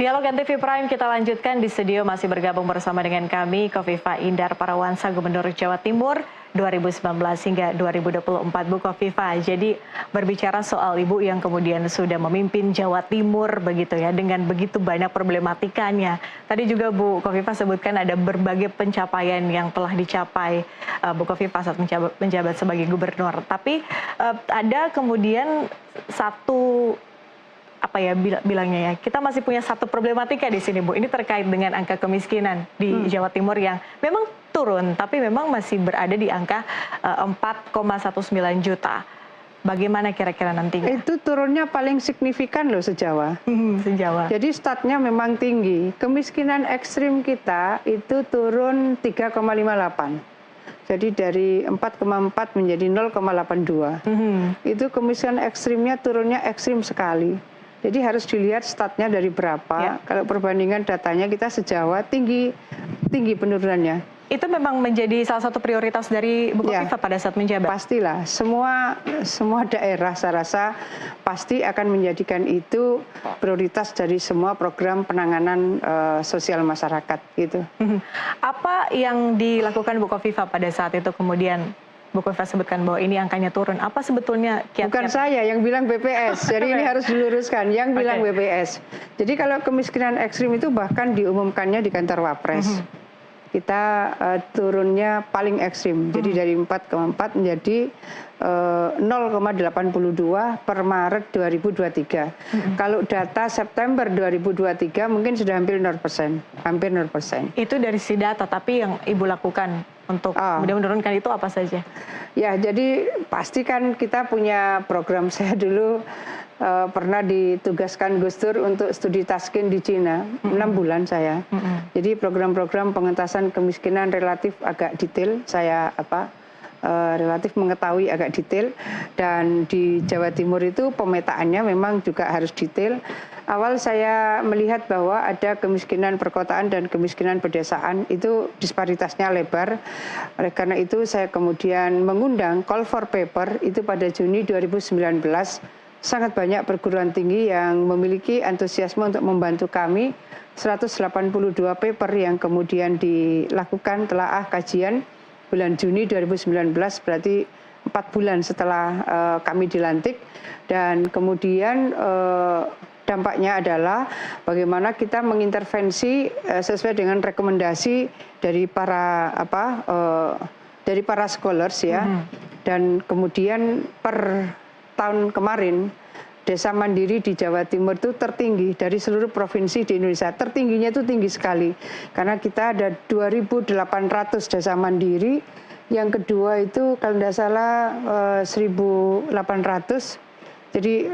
Dialog NTV Prime kita lanjutkan. Di studio masih bergabung bersama dengan kami Khofifah Indar Parawansa, Gubernur Jawa Timur 2019 hingga 2024. Bu Khofifah, jadi berbicara soal Ibu yang kemudian sudah memimpin Jawa Timur begitu ya, dengan begitu banyak problematikanya. Tadi juga Bu Khofifah sebutkan ada berbagai pencapaian yang telah dicapai Bu Khofifah saat menjabat sebagai gubernur. Tapi ada kemudian satu bilangnya ya, kita masih punya satu problematika di sini, Bu. Ini terkait dengan angka kemiskinan di Jawa Timur yang memang turun, tapi memang masih berada di angka 4,19 juta. Bagaimana kira-kira nantinya? Itu turunnya paling signifikan loh se-Jawa. Se-Jawa. Jadi statnya memang tinggi. Kemiskinan ekstrim kita itu turun 3,58. Jadi dari 4,4 menjadi 0,82. Itu kemiskinan ekstrimnya turunnya ekstrim sekali. Jadi harus dilihat statnya dari berapa. Ya. Kalau perbandingan datanya kita se-Jawa tinggi penurunannya. Itu memang menjadi salah satu prioritas dari Bu Khofifah pada saat menjabat? Pastilah, semua daerah saya rasa pasti akan menjadikan itu prioritas dari semua program penanganan sosial masyarakat gitu. Apa yang dilakukan Bu Khofifah pada saat itu kemudian Bu Khofifah sebutkan bahwa ini angkanya turun? Apa sebetulnya kiat-kiat? Bukan saya yang bilang BPS, jadi ini harus diluruskan, yang bilang BPS. Jadi kalau kemiskinan ekstrim itu bahkan diumumkannya di kantor Wapres. Kita turunnya paling ekstrim, jadi dari 4,4 menjadi 0,82 per Maret 2023. Kalau data September 2023 mungkin sudah hampir 0%, hampir 0%. Itu dari si data, tapi yang Ibu lakukan untuk menurunkan itu apa saja? Ya, jadi pasti kan kita punya program. Saya dulu pernah ditugaskan Gus Dur untuk studi taskin di Cina, 6 bulan saya. Jadi program-program pengentasan kemiskinan relatif agak detail, saya relatif mengetahui agak detail. Dan di Jawa Timur itu pemetaannya memang juga harus detail. Awal saya melihat bahwa ada kemiskinan perkotaan dan kemiskinan pedesaan, itu disparitasnya lebar. Oleh karena itu saya kemudian mengundang call for paper itu pada Juni 2019. Sangat banyak perguruan tinggi yang memiliki antusiasme untuk membantu kami. 182 paper yang kemudian dilakukan telaah kajian bulan Juni 2019, berarti 4 bulan setelah kami dilantik. Dan kemudian dampaknya adalah bagaimana kita mengintervensi sesuai dengan rekomendasi dari para scholars ya. Dan kemudian per tahun kemarin desa mandiri di Jawa Timur itu tertinggi dari seluruh provinsi di Indonesia. Tertingginya itu tinggi sekali karena kita ada 2.800 desa mandiri. Yang kedua itu kalau tidak salah 1.800. Jadi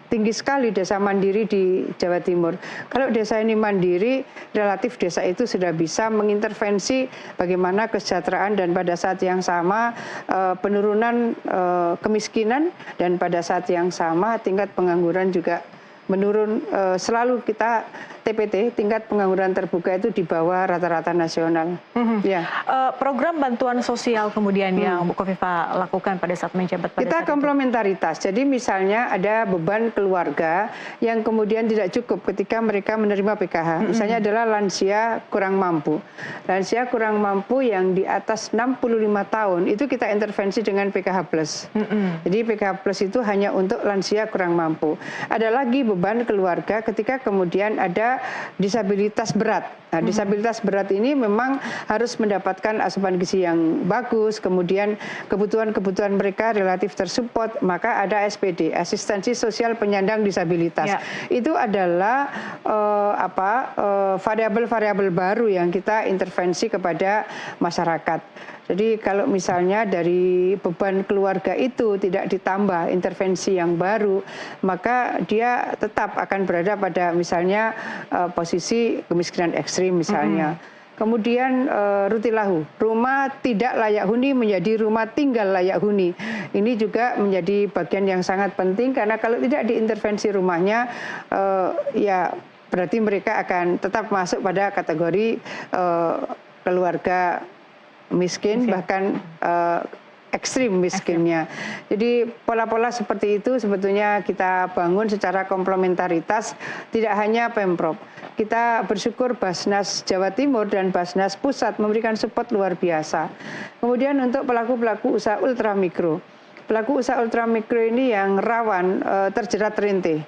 tinggi sekali desa mandiri di Jawa Timur. Kalau desa ini mandiri, relatif desa itu sudah bisa mengintervensi bagaimana kesejahteraan dan pada saat yang sama penurunan kemiskinan, dan pada saat yang sama tingkat pengangguran juga menurun. Selalu kita TPT, tingkat pengangguran terbuka itu di bawah rata-rata nasional. Program bantuan sosial kemudian yang Bu Khofifah lakukan pada saat menjabat pada kita komplementaritas. Jadi misalnya ada beban keluarga yang kemudian tidak cukup ketika mereka menerima PKH. Misalnya adalah lansia kurang mampu. Lansia kurang mampu yang di atas 65 tahun itu kita intervensi dengan PKH Plus. Jadi PKH Plus itu hanya untuk lansia kurang mampu. Ada lagi beban keluarga ketika kemudian ada disabilitas berat. Nah, disabilitas berat ini memang harus mendapatkan asupan gizi yang bagus, kemudian kebutuhan-kebutuhan mereka relatif tersupport, maka ada SPD, asistensi sosial penyandang disabilitas. Itu adalah variabel-variabel baru yang kita intervensi kepada masyarakat. Jadi kalau misalnya dari beban keluarga itu tidak ditambah intervensi yang baru, maka dia tetap akan berada pada misalnya posisi kemiskinan ekstrim misalnya. Kemudian Rutilahu, rumah tidak layak huni menjadi rumah tinggal layak huni. Ini juga menjadi bagian yang sangat penting karena kalau tidak diintervensi rumahnya, ya berarti mereka akan tetap masuk pada kategori keluarga miskin, bahkan ekstrim miskinnya. Jadi pola-pola seperti itu sebetulnya kita bangun secara komplementaritas, tidak hanya Pemprov. Kita bersyukur Basnas Jawa Timur dan Basnas Pusat memberikan support luar biasa. Kemudian untuk pelaku-pelaku usaha ultramikro. Pelaku usaha ultramikro ini yang rawan terjerat rente.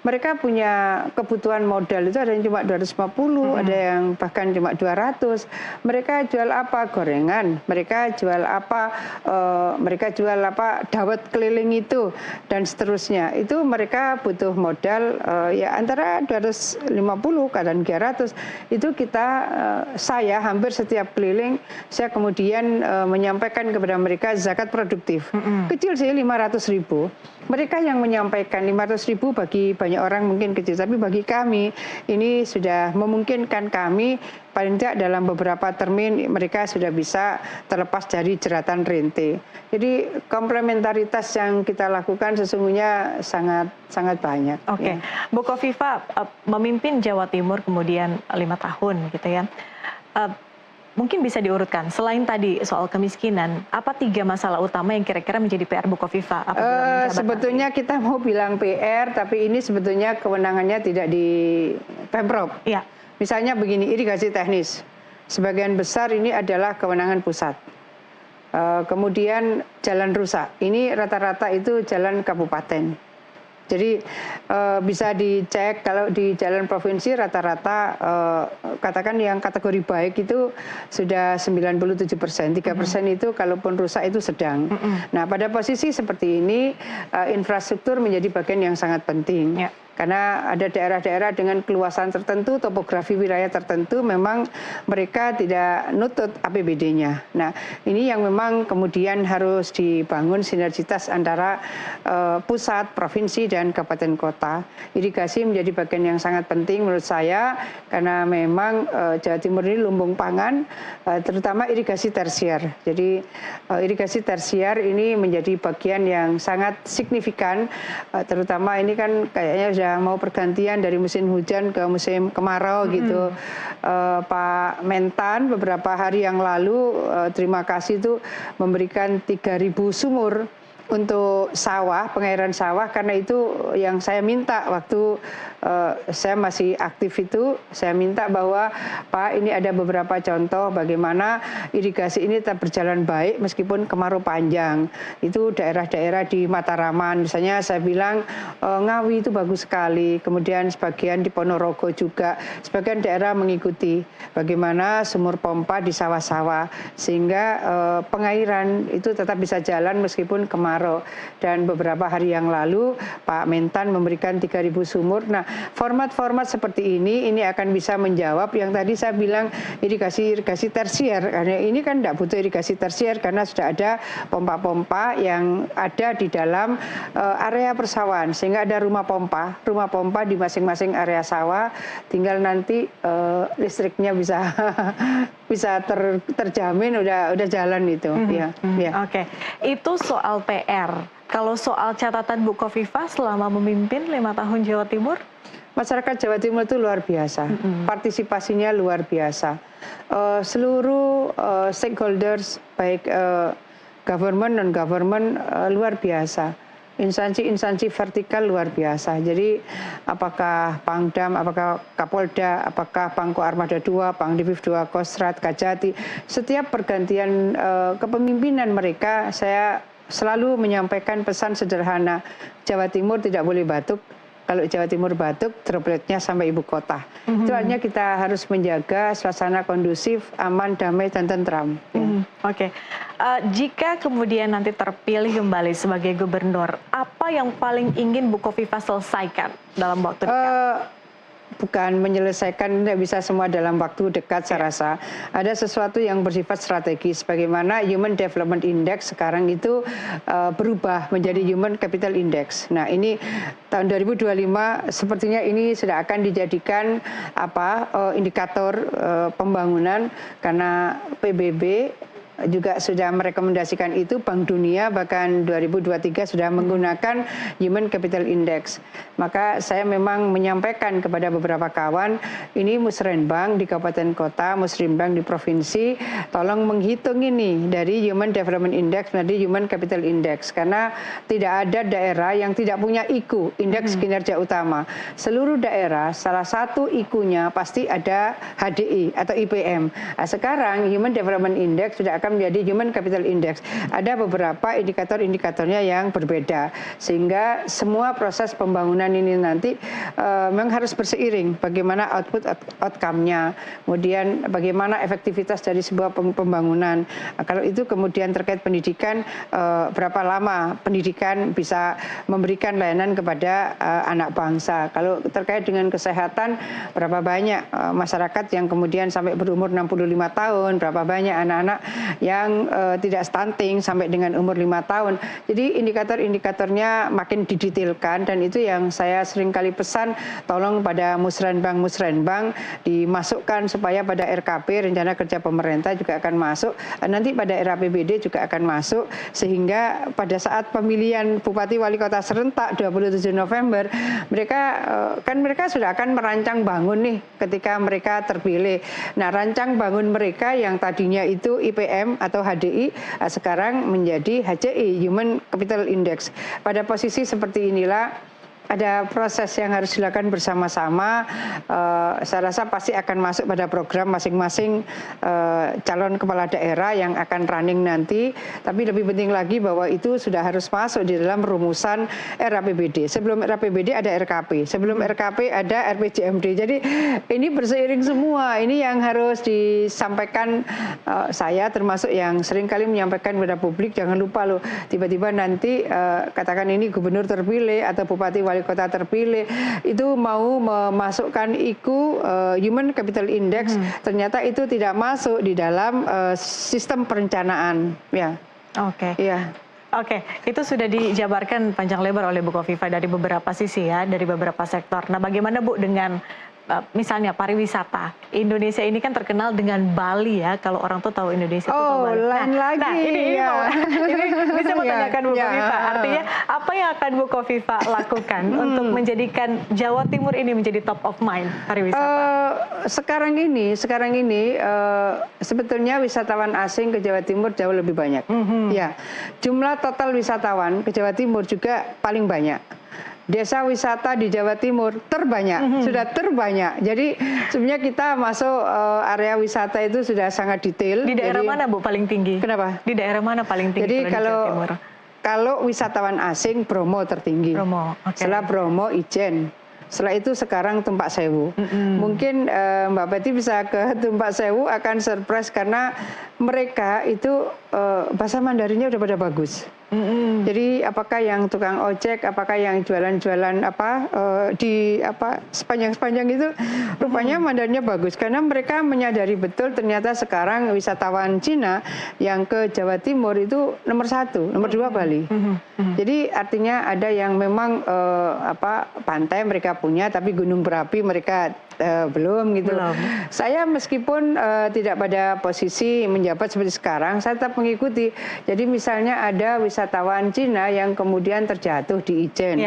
Mereka punya kebutuhan modal itu ada yang cuma 250, ada yang bahkan cuma 200. Mereka jual apa? Gorengan. Mereka jual apa? Dawet keliling itu dan seterusnya. Itu mereka butuh modal ya antara 250 kadang 300. Itu saya hampir setiap keliling saya kemudian menyampaikan kepada mereka zakat produktif. Kecil sih 500.000. Mereka yang menyampaikan 500.000 bagi banyak orang mungkin kecil, tapi bagi kami ini sudah memungkinkan kami paling tidak dalam beberapa termin mereka sudah bisa terlepas dari jeratan rente. Jadi komplementaritas yang kita lakukan sesungguhnya sangat banyak. Oke, Bu Kofifa memimpin Jawa Timur kemudian 5 tahun gitu ya. Mungkin bisa diurutkan, selain tadi soal kemiskinan, apa 3 masalah utama yang kira-kira menjadi PR Bu Kofifa? Sebetulnya kita mau bilang PR, tapi ini sebetulnya kewenangannya tidak di Pemprov. Ya. Misalnya begini, irigasi teknis. Sebagian besar ini adalah kewenangan pusat. Kemudian jalan rusak, ini rata-rata itu jalan kabupaten. Jadi bisa dicek kalau di jalan provinsi rata-rata katakan yang kategori baik itu sudah 97%, 3% itu kalaupun rusak itu sedang. Nah pada posisi seperti ini infrastruktur menjadi bagian yang sangat penting. Ya. Karena ada daerah-daerah dengan keluasan tertentu, topografi wilayah tertentu, memang mereka tidak nutut APBD-nya. Nah, ini yang memang kemudian harus dibangun sinergitas antara pusat, provinsi, dan kabupaten kota. Irigasi menjadi bagian yang sangat penting menurut saya, karena memang Jawa Timur ini lumbung pangan, terutama irigasi tersier. Jadi irigasi tersier ini menjadi bagian yang sangat signifikan, terutama ini kan kayaknya sudah mau pergantian dari musim hujan ke musim kemarau gitu. Pak Mentan beberapa hari yang lalu terima kasih itu memberikan 3.000 sumur untuk sawah, pengairan sawah, karena itu yang saya minta waktu saya masih aktif itu, saya minta bahwa Pak ini ada beberapa contoh bagaimana irigasi ini tetap berjalan baik meskipun kemarau panjang. Itu daerah-daerah di Mataraman, misalnya saya bilang Ngawi itu bagus sekali, kemudian sebagian di Ponorogo juga, sebagian daerah mengikuti bagaimana sumur pompa di sawah-sawah, sehingga pengairan itu tetap bisa jalan meskipun kemarau. Dan beberapa hari yang lalu Pak Mentan memberikan 3.000 sumur. Nah, format-format seperti ini akan bisa menjawab yang tadi saya bilang irigasi tersier. Karena ini kan tidak butuh irigasi tersier karena sudah ada pompa-pompa yang ada di dalam area persawahan, sehingga ada rumah pompa di masing-masing area sawah. Tinggal nanti listriknya bisa terjamin, udah jalan itu. Oke, itu soal PR. Kalau soal catatan Bu Kofifa selama memimpin 5 tahun Jawa Timur? Masyarakat Jawa Timur itu luar biasa, partisipasinya luar biasa. Seluruh stakeholders, baik government, non-government, luar biasa. Instansi-instansi vertikal luar biasa. Jadi apakah Pangdam, apakah Kapolda, apakah Pangko Armada 2, Pangdivif 2, Kostrat, Kajati, setiap pergantian kepemimpinan mereka, saya selalu menyampaikan pesan sederhana, Jawa Timur tidak boleh batuk. Kalau Jawa Timur batuk, dropletnya sampai ibu kota. Itu artinya kita harus menjaga suasana kondusif, aman, damai, dan tentram. Oke. Jika kemudian nanti terpilih kembali sebagai gubernur, apa yang paling ingin Bu Kofifa selesaikan dalam waktu dekat? Bukan menyelesaikan, tidak bisa semua dalam waktu dekat saya rasa. Ada sesuatu yang bersifat strategis, bagaimana Human Development Index sekarang itu berubah menjadi Human Capital Index. Nah ini tahun 2025 sepertinya ini sudah akan dijadikan indikator pembangunan, karena PBB juga sudah merekomendasikan itu. Bank Dunia bahkan 2023 sudah menggunakan Human Capital Index. Maka saya memang menyampaikan kepada beberapa kawan, ini musrenbang di kabupaten kota, musrenbang di provinsi, tolong menghitung ini dari Human Development Index menjadi Human Capital Index. Karena tidak ada daerah yang tidak punya IKU, Indeks Kinerja Utama. Seluruh daerah, salah satu IKU-nya pasti ada HDI atau IPM. Nah, sekarang Human Development Index sudah akan menjadi Human Capital Index. Ada beberapa indikator-indikatornya yang berbeda. Sehingga semua proses pembangunan ini nanti memang harus berseiring. Bagaimana outcome-nya, kemudian bagaimana efektivitas dari sebuah pembangunan. Nah, kalau itu kemudian terkait pendidikan, berapa lama pendidikan bisa memberikan layanan kepada anak bangsa. Kalau terkait dengan kesehatan, berapa banyak masyarakat yang kemudian sampai berumur 65 tahun, berapa banyak anak-anak yang tidak stunting sampai dengan umur 5 tahun. Jadi indikator-indikatornya makin didetailkan, dan itu yang saya sering kali pesan, tolong pada musrenbang dimasukkan supaya pada RKP, Rencana Kerja Pemerintah juga akan masuk, nanti pada RAPBD juga akan masuk, sehingga pada saat pemilihan Bupati Wali Kota serentak 27 November, mereka sudah akan merancang bangun nih ketika mereka terpilih. Nah, rancang bangun mereka yang tadinya itu IPM atau HDI, sekarang menjadi HCI, Human Capital Index. Pada posisi seperti inilah ada proses yang harus dilakukan bersama-sama. Saya rasa pasti akan masuk pada program masing-masing calon kepala daerah yang akan running nanti. Tapi lebih penting lagi bahwa itu sudah harus masuk di dalam rumusan RAPBD. Sebelum RAPBD ada RKP, sebelum RKP ada RPJMD. Jadi ini berseiring semua. Ini yang harus disampaikan saya, termasuk yang sering kali menyampaikan kepada publik, jangan lupa loh, tiba-tiba nanti katakan ini gubernur terpilih atau bupati wali kota terpilih itu mau memasukkan IKU Human Capital Index, ternyata itu tidak masuk di dalam sistem perencanaan, ya. Oke. Iya. Oke, itu sudah dijabarkan panjang lebar oleh Bu Kofifa dari beberapa sisi ya, dari beberapa sektor. Nah, bagaimana Bu dengan misalnya pariwisata? Indonesia ini kan terkenal dengan Bali ya, kalau orang tuh tahu Indonesia tuh tahu Bali. Lain lagi. Nah, ini bisa mau tanyakan Bu Ya. Kofifa. Artinya apa yang akan Bu Kofifa lakukan untuk menjadikan Jawa Timur ini menjadi top of mind pariwisata? Sekarang ini sebetulnya wisatawan asing ke Jawa Timur jauh lebih banyak. Ya, jumlah total wisatawan ke Jawa Timur juga paling banyak. Desa wisata di Jawa Timur terbanyak, sudah terbanyak. Jadi sebenarnya kita masuk area wisata itu sudah sangat detail. Di daerah mana Bu paling tinggi? Kenapa? Di daerah mana paling tinggi? Jadi di Jawa Timur? kalau wisatawan asing, Bromo tertinggi. Bromo, oke. Setelah Bromo, Ijen. Setelah itu sekarang Tumpak Sewu. Mungkin Mbak Betty bisa ke Tumpak Sewu, akan surprise karena mereka itu bahasa Mandarinnya udah pada bagus. Jadi apakah yang tukang ojek, apakah yang jualan-jualan di sepanjang itu rupanya Mandarinnya bagus, karena mereka menyadari betul ternyata sekarang wisatawan Cina yang ke Jawa Timur itu nomor 1, nomor 2 Bali. Jadi artinya ada yang memang pantai mereka punya, tapi gunung berapi mereka belum gitu. Saya meskipun tidak pada posisi menjabat seperti sekarang, saya tetap mengikuti. Jadi misalnya ada wisatawan Cina yang kemudian terjatuh di Ijen.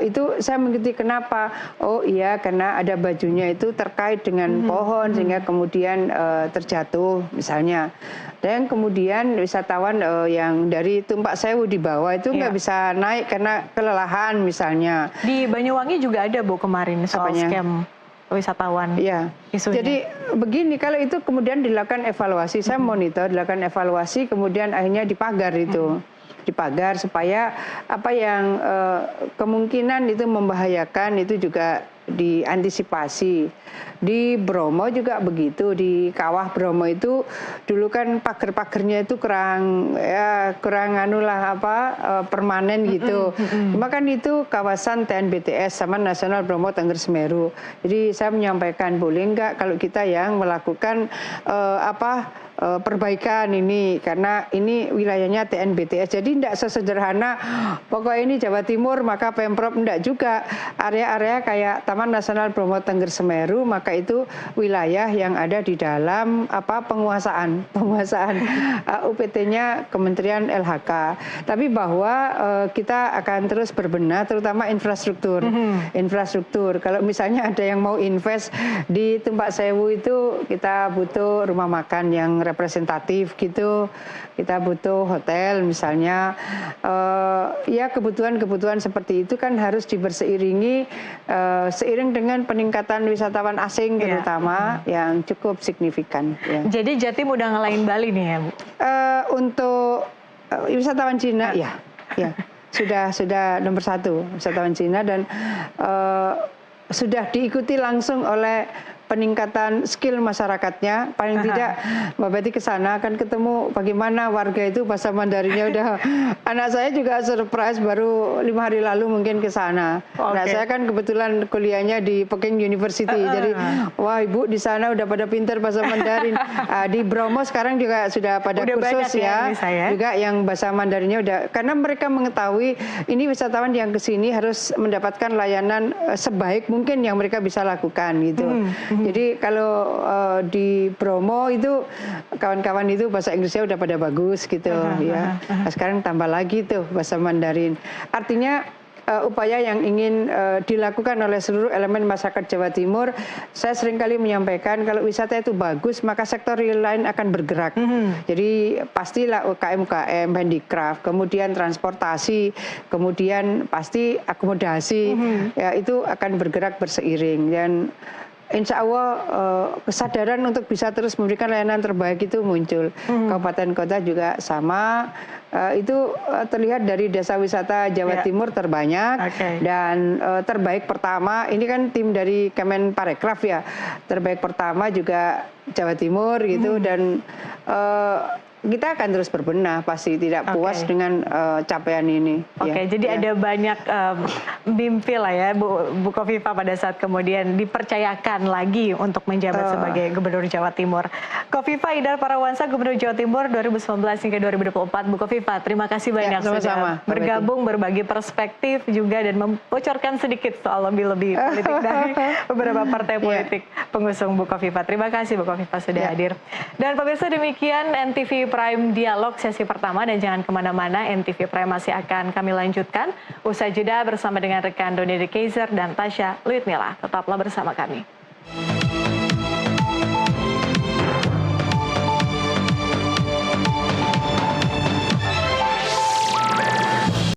Itu saya mengikuti, kenapa? Oh iya, karena ada bajunya itu terkait dengan pohon sehingga kemudian terjatuh misalnya. Dan kemudian wisatawan yang dari Tumpak Sewu di bawah itu nggak bisa naik karena kelelahan misalnya. Di Banyuwangi juga ada Bu kemarin soal scam wisatawan. Iya. Jadi begini, kalau itu kemudian dilakukan evaluasi, saya monitor, dilakukan evaluasi, kemudian akhirnya dipagar itu. Dipagar supaya apa yang kemungkinan itu membahayakan itu juga diantisipasi. Di Bromo juga begitu, di Kawah Bromo itu dulu kan pagar-pagarnya itu kurang permanen gitu. Cuma kan itu kawasan TNBTS sama Nasional Bromo Tengger Semeru. Jadi saya menyampaikan, boleh nggak kalau kita yang melakukan perbaikan ini karena ini wilayahnya TNBTS. Jadi tidak sesederhana pokoknya ini Jawa Timur maka Pemprov, enggak juga. Area-area kayak Taman Nasional Bromo Tengger Semeru maka itu wilayah yang ada di dalam penguasaan UPT-nya Kementerian LHK. Tapi bahwa kita akan terus berbenah terutama infrastruktur. Infrastruktur. Kalau misalnya ada yang mau invest di Tumpak Sewu itu kita butuh rumah makan yang representatif gitu, kita butuh hotel misalnya, ya kebutuhan-kebutuhan seperti itu kan harus diberseiringi seiring dengan peningkatan wisatawan asing terutama yang cukup signifikan. Ya. Jadi Jatim udah ngalahin Bali nih ya Bu? Untuk wisatawan Cina ya sudah nomor 1 wisatawan Cina dan sudah diikuti langsung oleh peningkatan skill masyarakatnya. Paling tidak Mbak Betty ke sana akan ketemu bagaimana warga itu bahasa Mandarinnya udah. Anak saya juga surprise baru 5 hari lalu mungkin ke sana. Nah, saya kan kebetulan kuliahnya di Peking University. Jadi wah Ibu di sana udah pada pinter bahasa Mandarin. Di Bromo sekarang juga sudah pada kursus ya. Juga yang bahasa Mandarinnya udah, karena mereka mengetahui ini wisatawan yang ke sini harus mendapatkan layanan sebaik mungkin yang mereka bisa lakukan gitu. Jadi kalau di Bromo itu kawan-kawan itu bahasa Inggrisnya udah pada bagus gitu ya. Nah, sekarang tambah lagi tuh bahasa Mandarin. Artinya upaya yang ingin dilakukan oleh seluruh elemen masyarakat Jawa Timur. Saya seringkali menyampaikan kalau wisata itu bagus maka sektor real lain akan bergerak. Jadi pastilah UKM-UKM, handicraft, kemudian transportasi, kemudian pasti akomodasi, ya itu akan bergerak berseiring. Dan insya Allah kesadaran untuk bisa terus memberikan layanan terbaik itu muncul. Kabupaten kota juga sama. Itu terlihat dari desa wisata Jawa Timur terbanyak dan terbaik pertama. Ini kan tim dari Kemenparekraf ya. Terbaik pertama juga Jawa Timur gitu dan kita akan terus berbenah, pasti tidak puas dengan capaian ini. Jadi ada banyak mimpi lah ya Bu Kofifa pada saat kemudian dipercayakan lagi untuk menjabat sebagai Gubernur Jawa Timur. Kofifa Indar Parawansa, Gubernur Jawa Timur 2019 hingga 2024. Bu Kofifa, terima kasih banyak sudah bergabung, berbagi perspektif juga dan membocorkan sedikit soal lebih-lebih politik dari beberapa partai politik pengusung Bu Kofifa. Terima kasih Bu Kofifa sudah hadir. Dan pemirsa, demikian NTV Prime Dialog sesi pertama, dan jangan kemana-mana, NTV Prime masih akan kami lanjutkan usai jeda bersama dengan rekan Doni De Keizer dan Tasya Luitmila. Tetaplah bersama kami.